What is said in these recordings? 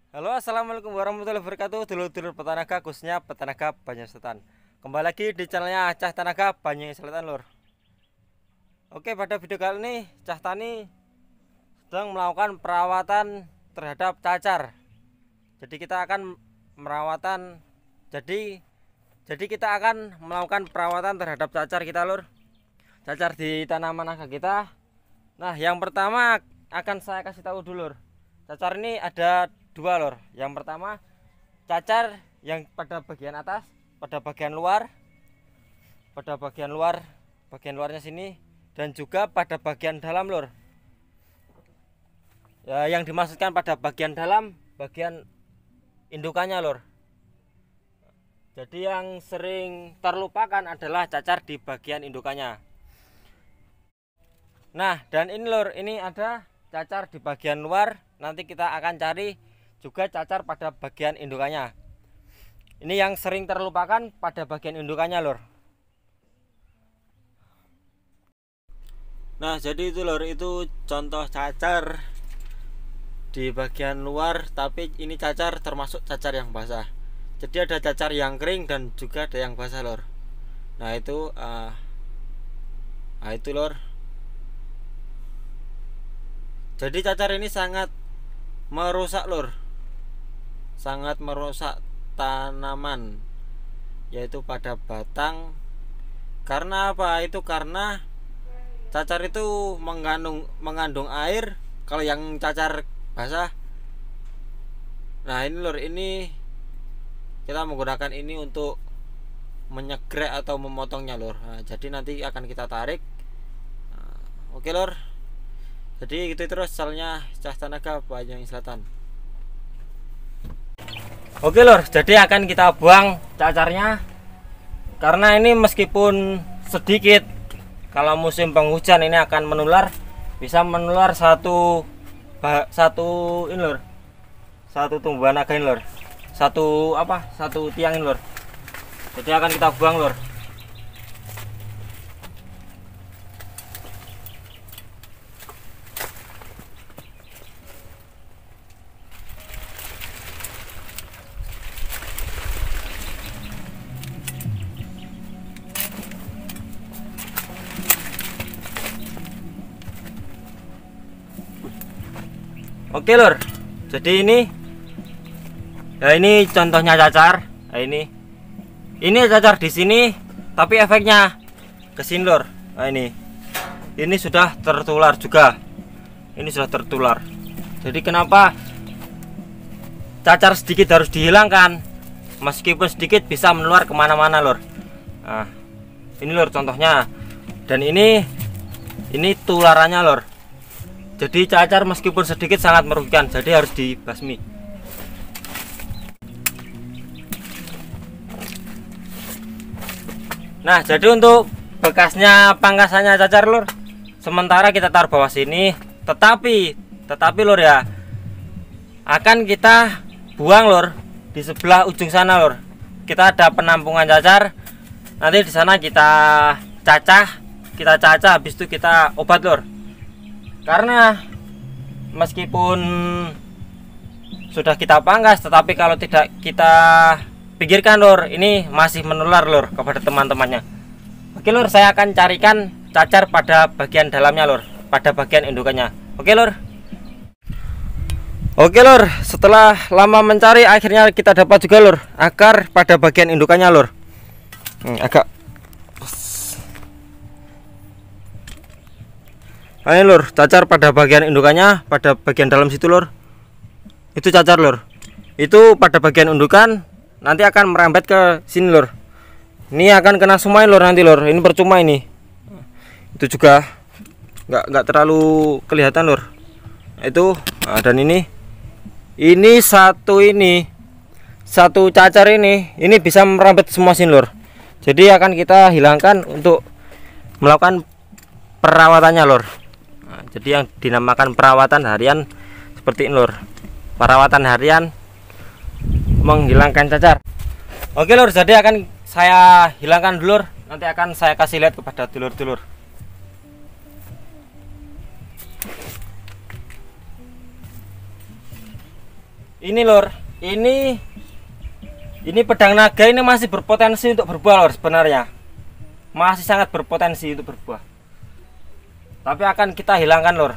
Halo, assalamualaikum warahmatullahi wabarakatuh, dulur-dulur petanaga, khususnya petanaga Banyu Selatan. Kembali lagi di channelnya Cah Tanaga Banyu Selatan, lur. Oke, pada video kali ini Cah Tani sedang melakukan perawatan terhadap cacar. Jadi kita akan merawatan, jadi kita akan melakukan perawatan terhadap cacar kita, lur. Cacar di tanaman naga kita. Nah, yang pertama akan saya kasih tahu dulu, lur. Cacar ini ada dua, lor. Yang pertama cacar yang pada bagian atas, pada bagian luar, bagian luarnya sini, dan juga pada bagian dalam, lor. Ya, yang dimaksudkan pada bagian dalam, bagian indukannya, lor. Jadi yang sering terlupakan adalah cacar di bagian indukannya. Nah, dan ini, lor, ini ada cacar di bagian luar. Nanti kita akan cari juga cacar pada bagian indukannya. Ini yang sering terlupakan pada bagian indukannya, lor. Nah, jadi itu, lor, itu contoh cacar di bagian luar, tapi ini cacar termasuk cacar yang basah. Jadi ada cacar yang kering dan juga ada yang basah, lor. Nah, itu lor. Jadi cacar ini sangat merusak, lor. Sangat merusak tanaman, yaitu pada batang. Karena apa? Itu karena cacar itu mengandung air. Kalau yang cacar basah, nah ini, lor, ini kita menggunakan ini untuk menyegrek atau memotongnya, lor. Nah, jadi nanti akan kita tarik. Oke, lor. Jadi gitu terus channelnya Cah Tanaga Banyu Selatan. Oke, lor, jadi akan kita buang cacarnya. Karena ini meskipun sedikit, kalau musim penghujan ini akan menular, bisa menular satu ini, lor. Satu tumbuhan naga ini, lor. Satu tiang ini, lor. Jadi akan kita buang, lor. Oke, lor. Jadi ini contohnya cacar. Nah, ini cacar di sini, tapi efeknya ke sini, lor. Nah, ini sudah tertular juga. Ini sudah tertular. Jadi kenapa cacar sedikit harus dihilangkan? Meskipun sedikit bisa menular kemana-mana, lor. Nah, ini, lor, contohnya. Dan ini tularannya, lor. Jadi cacar meskipun sedikit sangat merugikan, jadi harus dibasmi. Nah, jadi untuk bekasnya pangkasannya cacar, lor, sementara kita taruh bawah sini, tetapi lor, ya, akan kita buang, lor, di sebelah ujung sana, lor. Kita ada penampungan cacar. Nanti di sana kita cacah, habis itu kita obat, lor. Karena meskipun sudah kita pangkas, tetapi kalau tidak kita pikirkan, lor, ini masih menular, lor, kepada teman-temannya. Oke, lor, saya akan carikan cacar pada bagian dalamnya, lor, pada bagian indukannya. Oke, lor. Oke, lor, setelah lama mencari akhirnya kita dapat juga, lor, akar pada bagian indukannya, lor. Agak ini, lor, cacar pada bagian indukannya, pada bagian dalam situ, lor. Itu cacar, lor. Itu pada bagian indukan, nanti akan merambat ke sini, lor. Ini akan kena semua, lor, nanti, lor. Ini percuma ini. Itu juga nggak terlalu kelihatan, lor. Itu, nah, dan ini satu cacar ini bisa merambat semua sini, lor. Jadi akan kita hilangkan untuk melakukan perawatannya, lor. Nah, jadi yang dinamakan perawatan harian seperti ini, lor. Perawatan harian menghilangkan cacar. Oke, lor, jadi akan saya hilangkan dulu, lor. Nanti akan saya kasih lihat kepada dulur-dulur. Ini lor, ini pedang naga ini masih berpotensi untuk berbuah lor sebenarnya. Masih sangat berpotensi untuk berbuah. Tapi akan kita hilangkan lor.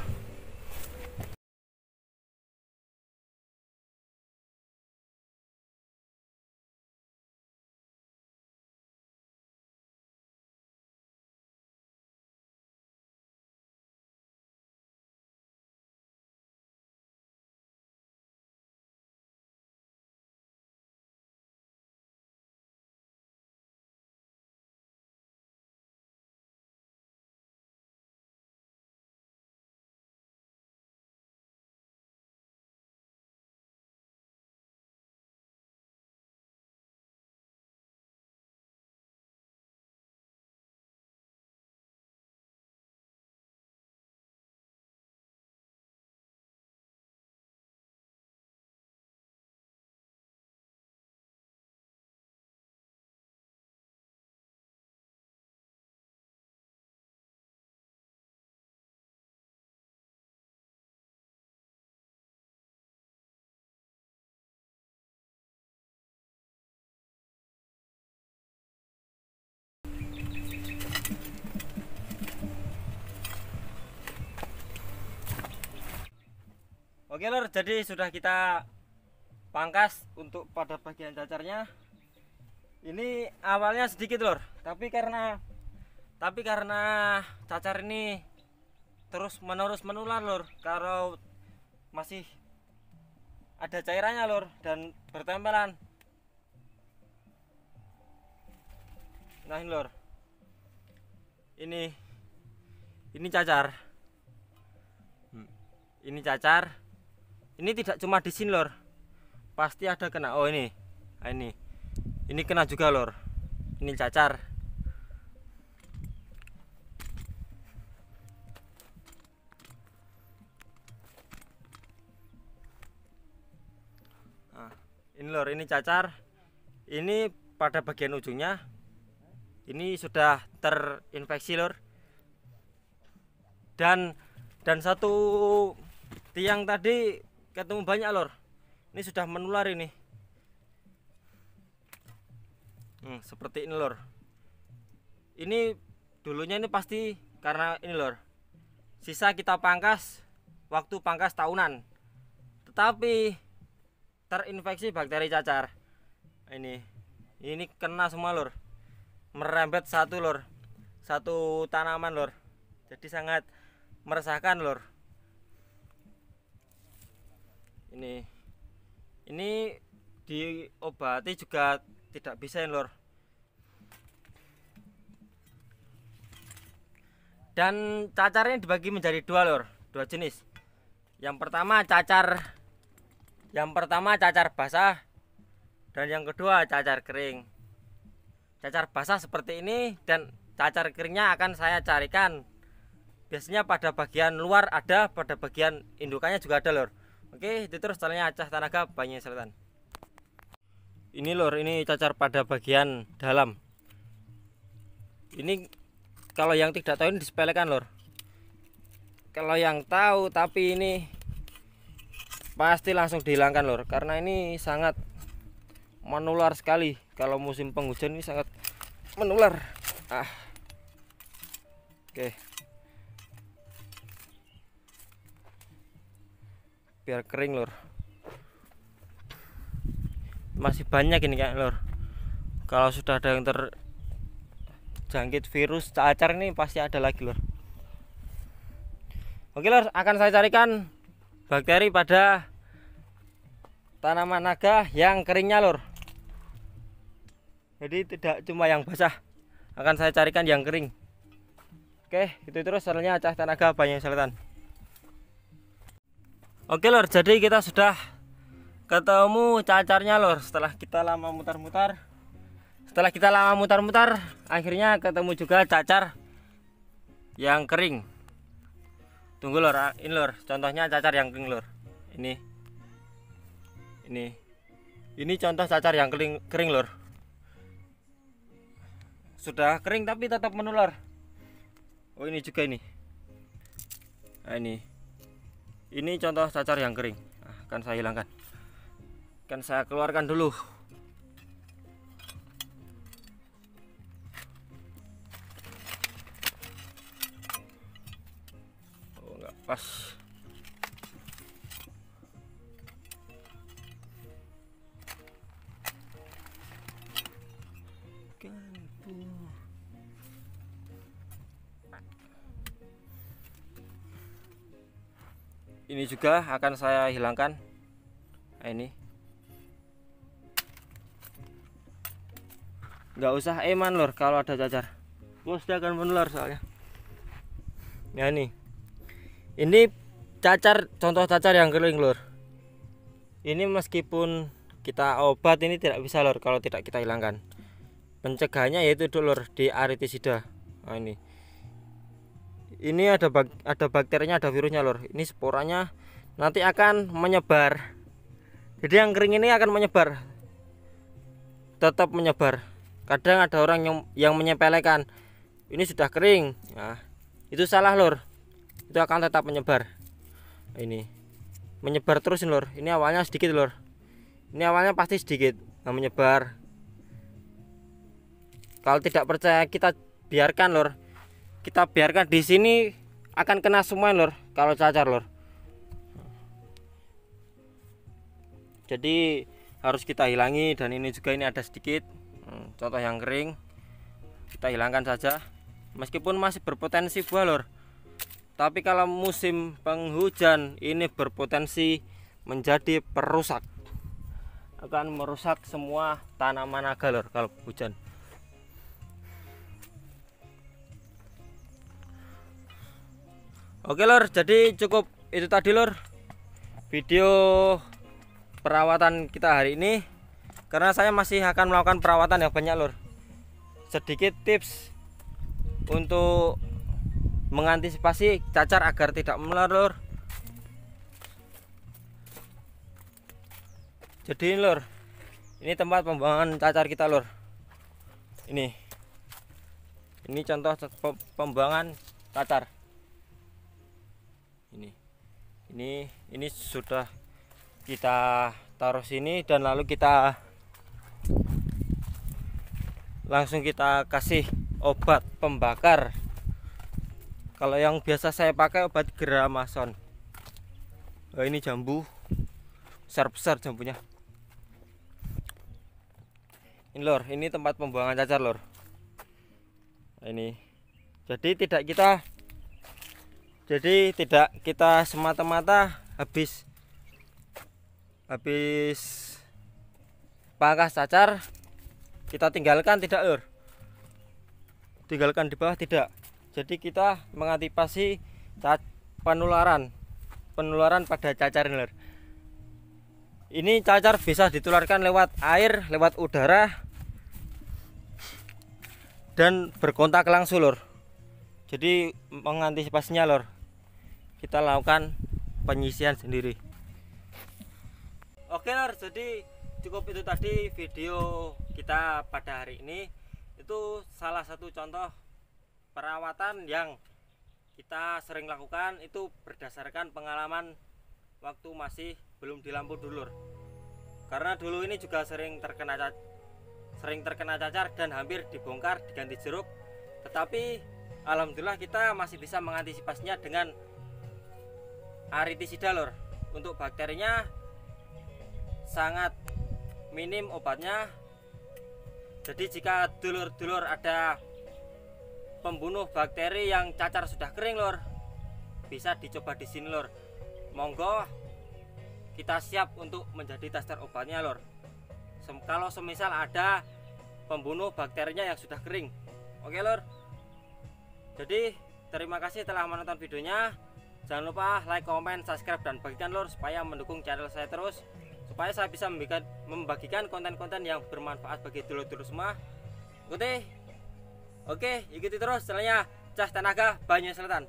Oke lor, jadi sudah kita pangkas untuk pada bagian cacarnya. Ini awalnya sedikit lor, tapi karena cacar ini terus menerus menular lor, kalau masih ada cairannya lor dan bertempelan. Nah ini lor, ini cacar, ini tidak cuma di sini lor, pasti ada kena. Oh ini, nah, ini kena juga lor, ini cacar. Nah, ini lor, ini cacar, ini pada bagian ujungnya, ini sudah terinfeksi lor, dan satu tiang tadi ketemu banyak lor, ini sudah menular ini. Seperti ini lor, ini dulunya ini pasti karena ini lor, sisa kita pangkas waktu pangkas tahunan, tetapi terinfeksi bakteri cacar. Ini kena semua lor, merembet satu tanaman lor, jadi sangat meresahkan lor. Ini diobati juga tidak bisa lor. Dan cacarnya dibagi menjadi dua jenis. Yang pertama cacar basah, dan yang kedua cacar kering. Cacar basah seperti ini dan cacar keringnya akan saya carikan. Biasanya pada bagian luar ada, pada bagian indukannya juga ada lor. Oke, itu terus channelnya Acah Tanaga Banyu Selatan. Ini lor, ini cacar pada bagian dalam. Ini kalau yang tidak tahu ini disepelekan lor. Kalau yang tahu tapi ini pasti langsung dihilangkan lor, karena ini sangat menular sekali. Kalau musim penghujan ini sangat menular. Oke. Biar kering lor, masih banyak ini kan lor. Kalau sudah ada yang terjangkit virus cacar ini pasti ada lagi lor. Oke lor, akan saya carikan bakteri pada tanaman naga yang keringnya lor, jadi tidak cuma yang basah, akan saya carikan yang kering. Oke, itu terus channelnya Acah Tanaga Banyu Selatan. Oke lor, jadi kita sudah ketemu cacarnya lor. Setelah kita lama mutar-mutar, akhirnya ketemu juga cacar yang kering. Tunggu lor, ini lor, contohnya cacar yang kering lor. Ini contoh cacar yang kering lor. Sudah kering tapi tetap menular. Oh ini juga ini. Nah, ini contoh cacar yang kering. Akan saya hilangkan. Akan saya keluarkan dulu. Oh, nggak pas. Ini juga akan saya hilangkan. Nah, ini nggak usah eman lor kalau ada cacar, bos dia akan menular soalnya. Ya ini cacar, contoh cacar yang kering lor. Ini meskipun kita obat ini tidak bisa lor kalau tidak kita hilangkan. Pencegahannya yaitu dulu lor di aritisida. Nah, ini ada bakterinya, ada virusnya lor. Ini sporanya nanti akan menyebar. Jadi yang kering ini akan menyebar, tetap menyebar. Kadang ada orang yang menyepelekan, ini sudah kering. Nah, itu salah lor. Itu akan tetap menyebar. Ini menyebar terus lor. Ini awalnya sedikit lor. Ini awalnya pasti sedikit, nah menyebar. Kalau tidak percaya kita biarkan lor. Kita biarkan di sini akan kena semua lor kalau cacar lor. Jadi harus kita hilangi. Dan ini juga ini ada sedikit. Contoh yang kering kita hilangkan saja. Meskipun masih berpotensi buah lor. Tapi kalau musim penghujan ini berpotensi menjadi perusak. Akan merusak semua tanaman naga lor kalau hujan. Oke lor, jadi cukup itu tadi lor video perawatan kita hari ini. Karena saya masih akan melakukan perawatan yang banyak lor. Sedikit tips untuk mengantisipasi cacar agar tidak menular lor. Jadi lor, ini tempat pembuangan cacar kita lor. Ini contoh pembuangan cacar. Ini sudah kita taruh sini dan lalu kita langsung kita kasih obat pembakar. Kalau yang biasa saya pakai obat Gramason. Oh, ini jambu besar-besar jambunya. Ini lor, ini tempat pembuangan cacar lor. Ini jadi tidak kita semata-mata habis pangkas cacar kita tinggalkan, tidak lor. Tinggalkan di bawah tidak. Jadi kita mengantisipasi penularan pada cacar lor. Ini cacar bisa ditularkan lewat air, lewat udara, dan berkontak langsung lor. Jadi mengantisipasinya lor, kita lakukan penyisian sendiri. Oke lor, jadi cukup itu tadi video kita pada hari ini. Itu salah satu contoh perawatan yang kita sering lakukan, itu berdasarkan pengalaman waktu masih belum di lampu dulur. Karena dulu ini juga sering terkena cacar dan hampir dibongkar, diganti jeruk. Tetapi alhamdulillah kita masih bisa mengantisipasinya dengan aritisida lor. Untuk bakterinya sangat minim obatnya. Jadi jika dulur-dulur ada pembunuh bakteri yang cacar sudah kering lor, bisa dicoba di sini lor. Monggo kita siap untuk menjadi tester obatnya lor. Kalau semisal ada pembunuh bakterinya yang sudah kering. Oke lor. Jadi terima kasih telah menonton videonya. Jangan lupa like, comment, subscribe, dan bagikan lor supaya mendukung channel saya terus, supaya saya bisa membagikan konten-konten yang bermanfaat bagi dulur-dulur semua. Oke, ikuti terus channelnya Cas Tanaga Banyu Selatan.